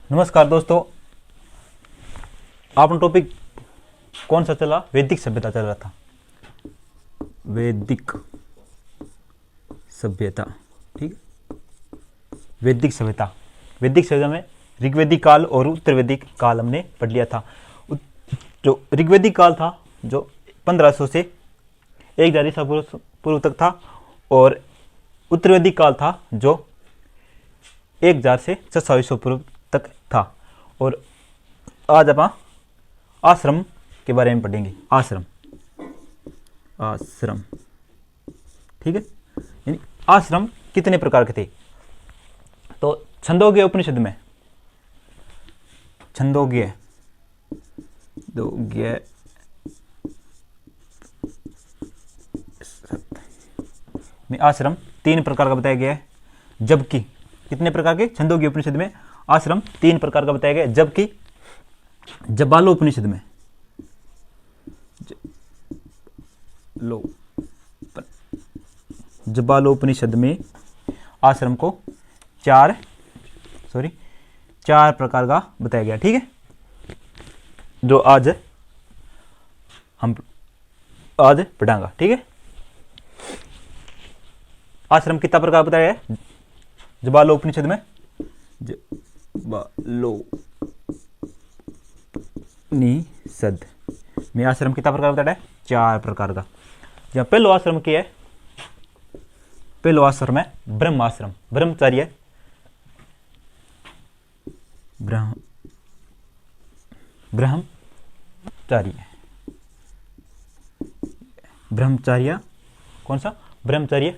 नमस्कार दोस्तों। आपका टॉपिक कौन सा चला? वैदिक सभ्यता चल रहा था। वैदिक सभ्यता, ठीक है। वैदिक सभ्यता, वैदिक सभ्यता में ऋग्वैदिक काल और उत्तरवैदिक काल हमने पढ़ लिया था। जो ऋग्वैदिक काल था जो 1500 से 1000 ईसा पूर्व तक था, और उत्तरवैदिक काल था जो 1000 से 600 ईसा पूर्व तक था। और आज अपन आश्रम के बारे में पढ़ेंगे। आश्रम, आश्रम, ठीक है। यानी आश्रम कितने प्रकार के थे? तो छंदोग्य उपनिषद में, छंदोग्य में आश्रम 3 प्रकार का बताया गया है। जबकि कितने प्रकार के? छंदोग्य उपनिषद में आश्रम 3 प्रकार का बताया गया है। जबकि जबालोपनिषद में, जबालोपनिषद में आश्रम को 4 प्रकार का बताया गया, ठीक है। जो आज हम पढ़ांगा, ठीक है। आश्रम कितना प्रकार बताया है जबालोपनिषद में? जबालोपनिषद में आश्रम कितना प्रकार बताया है? 4 प्रकार का। जहाँ पहलो आश्रम क्या है? पहलो आश्रम है ब्रह्माश्रम, ब्रह्मचर्य, ब्रह्मचर्य, कौन सा? ब्रह्मचर्य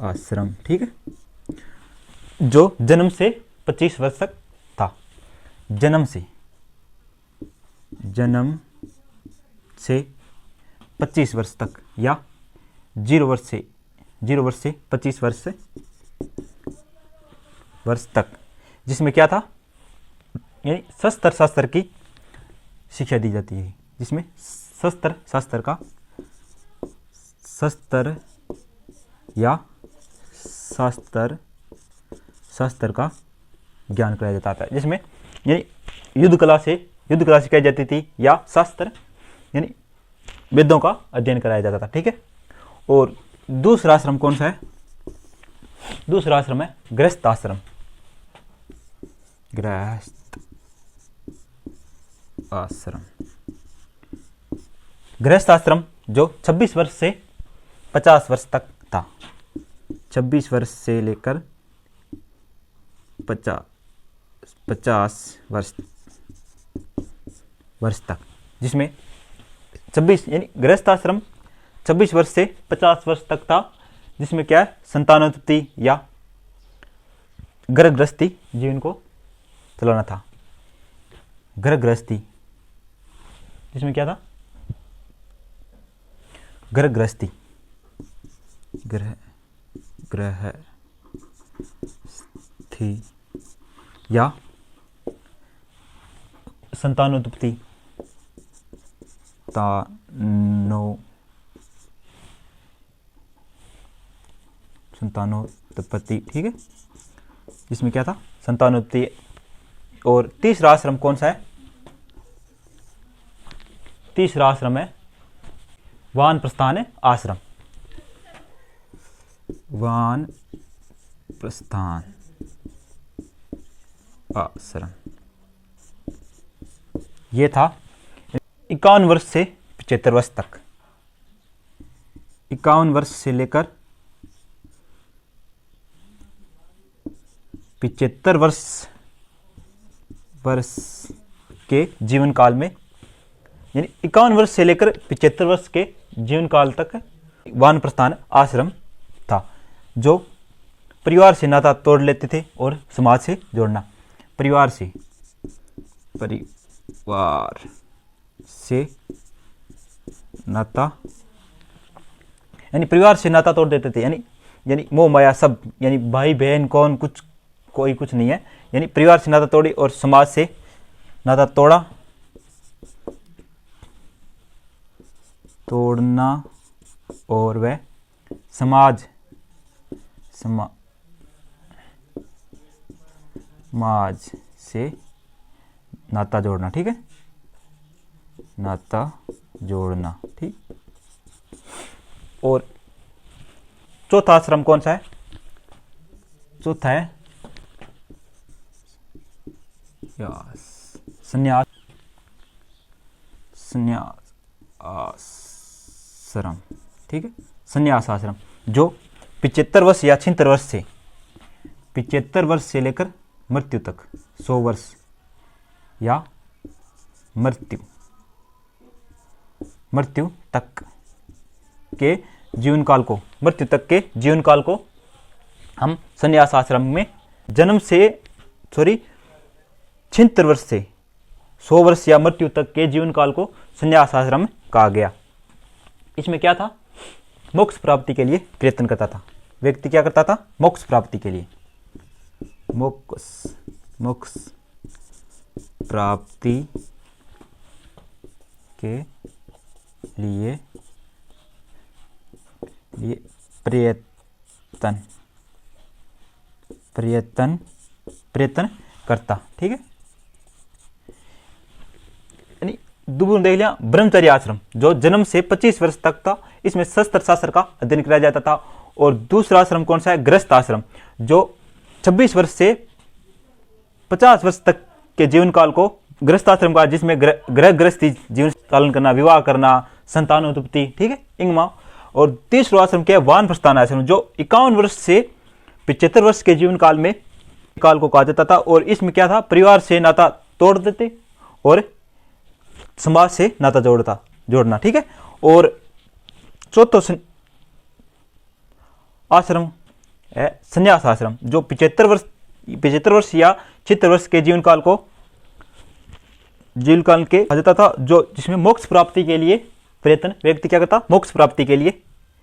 आश्रम, ठीक है। जो जन्म से 25 वर्ष तक था। जन्म से 25 वर्ष तक, या 0 वर्ष से 25 वर्ष तक, जिसमें क्या था? यानी शास्त्र की शिक्षा दी जाती है। जिसमें शस्त्र का ज्ञान कराया जाता था। जिसमें यानी युद्ध कला सिखाई जाती थी, या शास्त्र यानी वेदों का अध्ययन कराया जाता था, ठीक है। और दूसरा आश्रम कौन सा है? दूसरा आश्रम है गृहस्थ आश्रम। गृहस्थ आश्रम जो 26 वर्ष से 50 वर्ष तक था। 26 वर्ष से लेकर 50 वर्ष तक, जिसमें 26 यानी गृहस्थ आश्रम 26 वर्ष से 50 वर्ष तक था। जिसमें क्या है? संतानोत्पत्ति या घर गृहस्थी जीवन को चलाना था। घर गृहस्थी, जिसमें क्या था? घर गृहस्थी, गृहस्थी या संतानोत्पत्ति, ठीक है। जिसमें क्या था? संतानोत्पत्ति। और तीसरा आश्रम कौन सा है? तीसरा आश्रम है वानप्रस्थान आश्रम। वानप्रस्थान आश्रम ये था 51 वर्ष से 75 वर्ष तक। 51 वर्ष से लेकर 75 वर्ष के जीवन काल में, यानी 51 वर्ष से लेकर 75 वर्ष के जीवन काल तक वानप्रस्थान आश्रम था। जो परिवार से नाता तोड़ लेते थे और समाज से जोड़ना। परिवार से नाता, यानी परिवार से नाता तोड़ देते थे। यानी मोह माया सब, यानी भाई बहन कोई कुछ नहीं है। यानी परिवार से नाता तोड़ी और समाज से नाता तोड़ना, और वह समाज से नाता जोड़ना, ठीक है, नाता जोड़ना, ठीक। और चौथा आश्रम कौन सा है? चौथा है संन्यास, संन्यास आश्रम, ठीक है, संन्यास आश्रम, जो 75 वर्ष या 76 वर्ष से 75 वर्ष से लेकर मृत्यु तक, 100 वर्ष या मृत्यु तक के जीवन काल को, मृत्यु तक के जीवन काल को हम संन्यास आश्रम में, जन्म से 76 वर्ष से 100 वर्ष या मृत्यु तक के जीवन काल को संन्यास आश्रम कहा गया। इसमें क्या था? मोक्ष प्राप्ति के लिए प्रयत्न करता था व्यक्ति। क्या करता था? मोक्ष प्राप्ति के लिए, मोक्ष प्राप्ति के लिए प्रयत्न करता, ठीक है। यानी दूसरा देख लिया ब्रह्मचर्य आश्रम, जो जन्म से 25 वर्ष तक था, इसमें शस्त्र शास्त्र का अध्ययन किया जाता था। और दूसरा आश्रम कौन सा है? गृहस्थ आश्रम, जो 26 वर्ष से 50 वर्ष तक के जीवन काल को गृहस्थ आश्रम का, जिसमें गृहस्थी जीवन पालन करना, विवाह करना, संतानोत्पत्ति, ठीक है, इंगमा। और तीसरा आश्रम क्या है? वानप्रस्थान आश्रम, जो 51 वर्ष से 75 वर्ष के जीवन काल में काल को कहा जाता था। और इसमें क्या था? परिवार से नाता तोड़ देते और समाज से नाता जोड़ना, ठीक है। और चौथा आश्रम है संन्यास आश्रम, जो 75 वर्ष या 76 वर्ष के जीवन काल के कहा जाता था, जो जिसमें मोक्ष प्राप्ति के लिए प्रयत्न व्यक्ति क्या करता? मोक्ष प्राप्ति के लिए।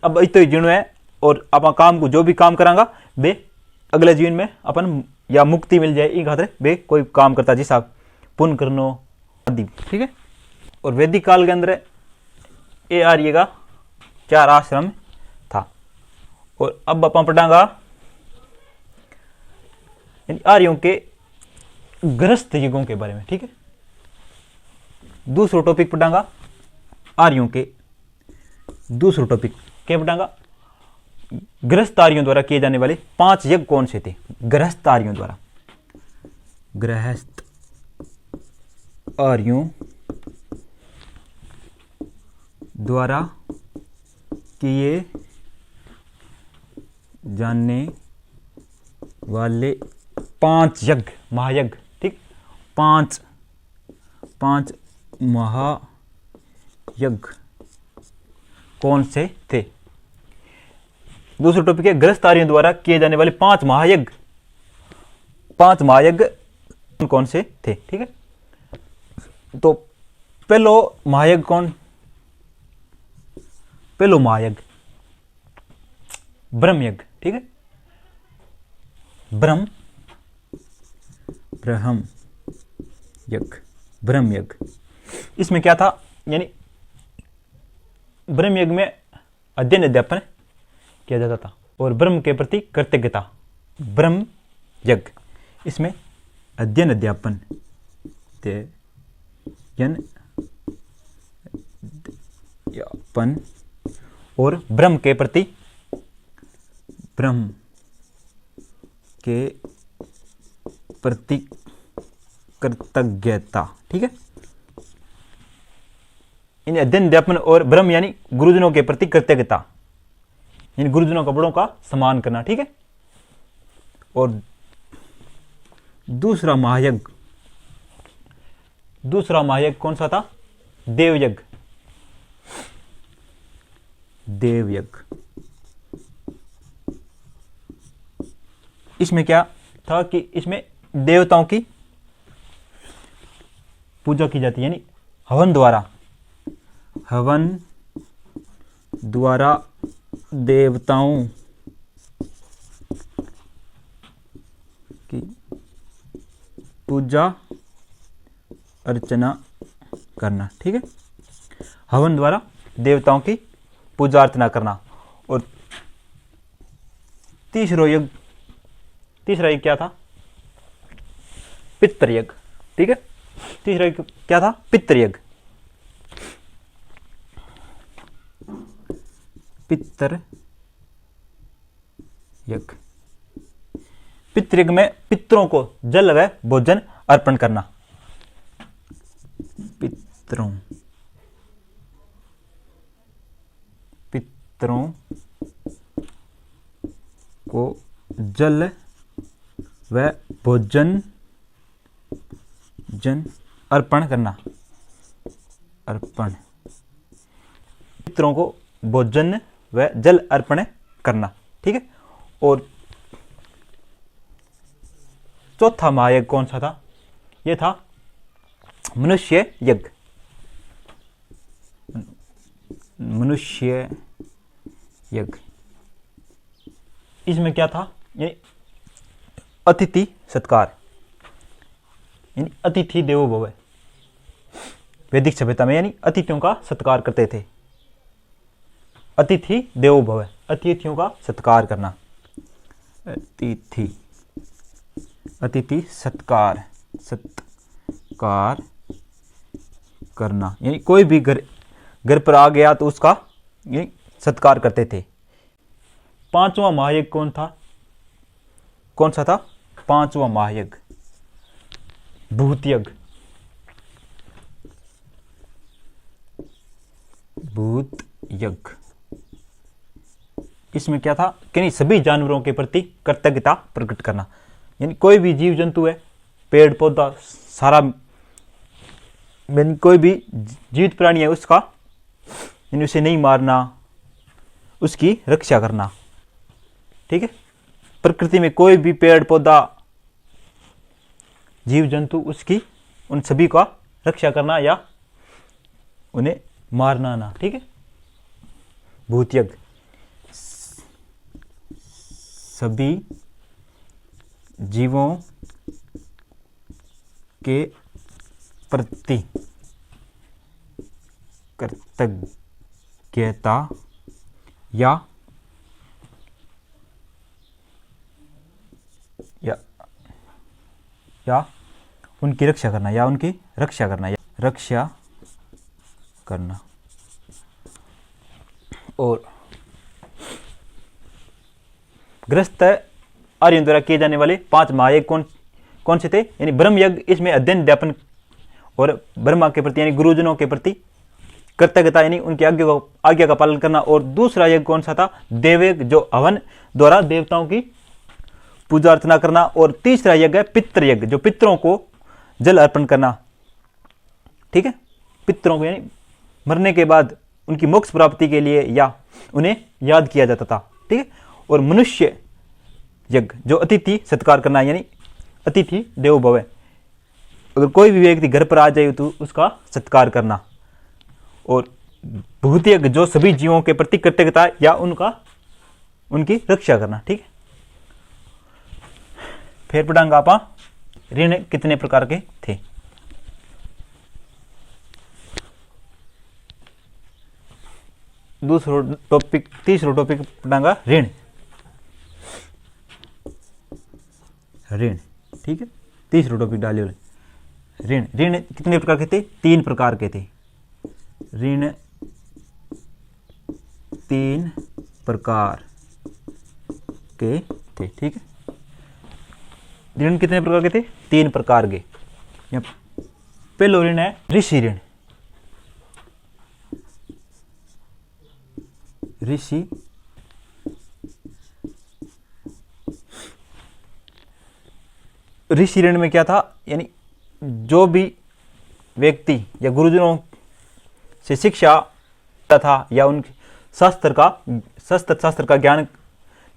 अब इतो जीवन है, और अपन काम को जो भी काम करांगा वे अगले जीवन में अपन या मुक्ति मिल जाए, इन खातिर वे कोई काम करता, जिसा पुण्य करनो आदि, ठीक है। और वैदिक काल के अंदर ये आर्य का 4 आश्रम था। और अब अपन पढ़ांगा आर्यों के गृहस्थ युगों के बारे में, ठीक है। दूसरा टॉपिक पढ़ांगा आर्यों के, दूसरा टॉपिक क्या पढ़ांगा? गृहस्थ आर्यों द्वारा किए जाने वाले 5 यज्ञ कौन से थे? गृहस्थ आर्यों द्वारा, गृहस्थ आर्यों द्वारा किए जाने वाले 5 यज्ञ, महायज्ञ, ठीक, 5 महायज्ञ कौन से थे? दूसरा टॉपिक है गृहस्थ आर्यों द्वारा किए जाने वाले 5 महायज्ञ। 5 महायज्ञ कौन से थे, ठीक है। तो पहलो महायज्ञ कौन? पहलो महायज्ञ ब्रह्म यज्ञ, ठीक है, ब्रह्म यज्ञ। इसमें क्या था? यानी ब्रह्म यज्ञ में अध्ययन अध्यापन किया जाता था और ब्रह्म के प्रति कृतज्ञता, ब्रह्म यज्ञ, इसमें अध्ययन अध्यापन और ब्रह्म के प्रति कृतज्ञता, ठीक है। इन अध्ययन अध्यापन और ब्रह्म यानी गुरुजनों के प्रति कृतज्ञता, यानी गुरुजनों का बड़ों का सम्मान करना, ठीक है। और दूसरा महायज्ञ कौन सा था? देवयज्ञ। इसमें क्या था कि इसमें देवताओं की पूजा की जाती है, यानी हवन द्वारा देवताओं की पूजा अर्चना करना, ठीक है, हवन द्वारा देवताओं की पूजा अर्चना करना। और तीसरा यज्ञ क्या था? पितृयज्ञ। ठीक है, तीसरा यज्ञ क्या था? पितृयज्ञ। पितृयज्ञ, पितृयज्ञ में पितरों को जल व भोजन अर्पण करना। पितरों को जल व भोजन अर्पण करना। पितरों को भोजन व जल अर्पण करना। ठीक है, और चौथा महायज्ञ कौन सा था? यह था मनुष्य यज्ञ। मनुष्य यज्ञ, इसमें क्या था? ये अतिथि सत्कार, यानी अतिथि देवो भव। वैदिक सभ्यता में यानी अतिथियों का सत्कार करते थे। अतिथि देवो भव, अतिथियों का सत्कार करना। अतिथि सत्कार करना, यानी कोई भी घर पर आ गया तो उसका यानी सत्कार करते थे। पांचवा महायज्ञ कौन सा था? पांचवा महायज्ञ भूत यज्ञ। इसमें क्या था कि सभी जानवरों के प्रति कृतज्ञता प्रकट करना, यानी कोई भी जीव जंतु है, पेड़ पौधा, सारा यानी कोई भी जीवित प्राणी है उसका यानी उसे नहीं मारना, उसकी रक्षा करना। ठीक है, प्रकृति में कोई भी पेड़ पौधा, जीव जंतु, उसकी उन सभी का रक्षा करना या उन्हें मारना ना। ठीक है, भूत यज्ञ सभी जीवों के प्रति कृतज्ञता या उनकी रक्षा करना। और गृहस्थ आर्यों द्वारा किए जाने वाले 5 महायज्ञ कौन से थे? यानी ब्रह्म यज्ञ, इसमें अध्ययन अध्यापन और ब्रह्मा के प्रति यानी गुरुजनों के प्रति कृतज्ञता यानी उनकी आज्ञा का पालन करना। और दूसरा यज्ञ कौन सा था? देवयज्ञ, जो हवन द्वारा देवताओं की पूजा अर्चना करना। और तीसरा यज्ञ है पितृयज्ञ, जो पितरों को जल अर्पण करना। ठीक है, पितरों को यानी मरने के बाद उनकी मोक्ष प्राप्ति के लिए या उन्हें याद किया जाता था। ठीक है, और मनुष्य यज्ञ, जो अतिथि सत्कार करना, यानी अतिथि देवो भव, अगर कोई भी व्यक्ति घर पर आ जाए तो उसका सत्कार करना। और भूत यज्ञ, जो सभी जीवों के प्रति कृतज्ञता या उनकी रक्षा करना। ठीक है, फिर पढ़ांगा आप ऋण कितने प्रकार के थे। तीसरा टॉपिक पढ़ांगा ऋण। ठीक है, तीसरा टॉपिक डालिए ऋण कितने प्रकार के थे? 3 प्रकार के थे। ऋण 3 प्रकार के थे। ठीक है, ऋण कितने प्रकार के थे? 3 प्रकार के। पहला ऋण है ऋषि ऋण। ऋषि ऋण में क्या था? यानी जो भी व्यक्ति या गुरुजनों से शिक्षा था या उन शास्त्र का ज्ञान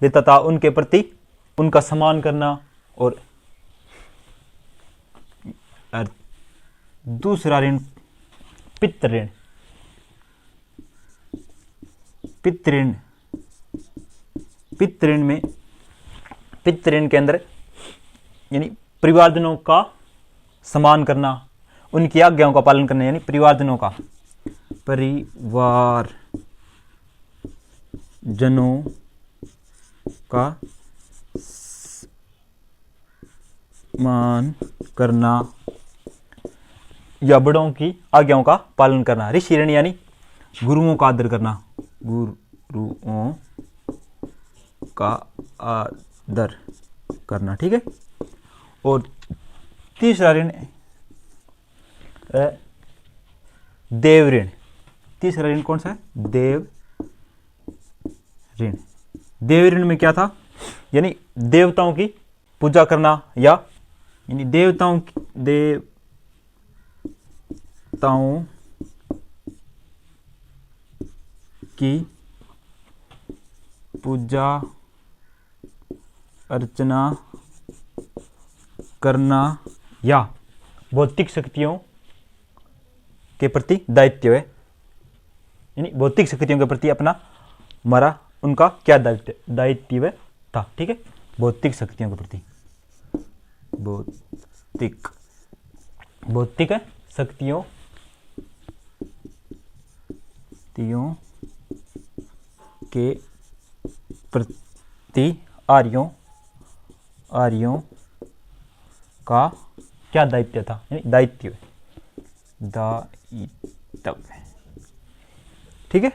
देता था, उनके प्रति उनका सम्मान करना। और दूसरा ऋण पितृ ऋण के अंदर यानी परिवारजनों का सम्मान करना, उनकी आज्ञाओं का पालन करना, यानी परिवारजनों का सम्मान करना या बड़ों की आज्ञाओं का पालन करना। ऋषि ऋण यानी गुरुओं का आदर करना, गुरुओं का आदर करना, ठीक है। और तीसरा ऋण देव ऋण। तीसरा ऋण कौन सा है? देव ऋण। देव ऋण में क्या था? यानी देवताओं की पूजा करना या यानी देवताओं की पूजा अर्चना करना या भौतिक शक्तियों के प्रति दायित्व है। यानी भौतिक शक्तियों के प्रति अपना हमारा उनका क्या दायित्व था, ठीक है। भौतिक शक्तियों के प्रति, भौतिक शक्तियों के प्रति आर्यों का क्या दायित्व था? यानी दायित्व, ठीक है।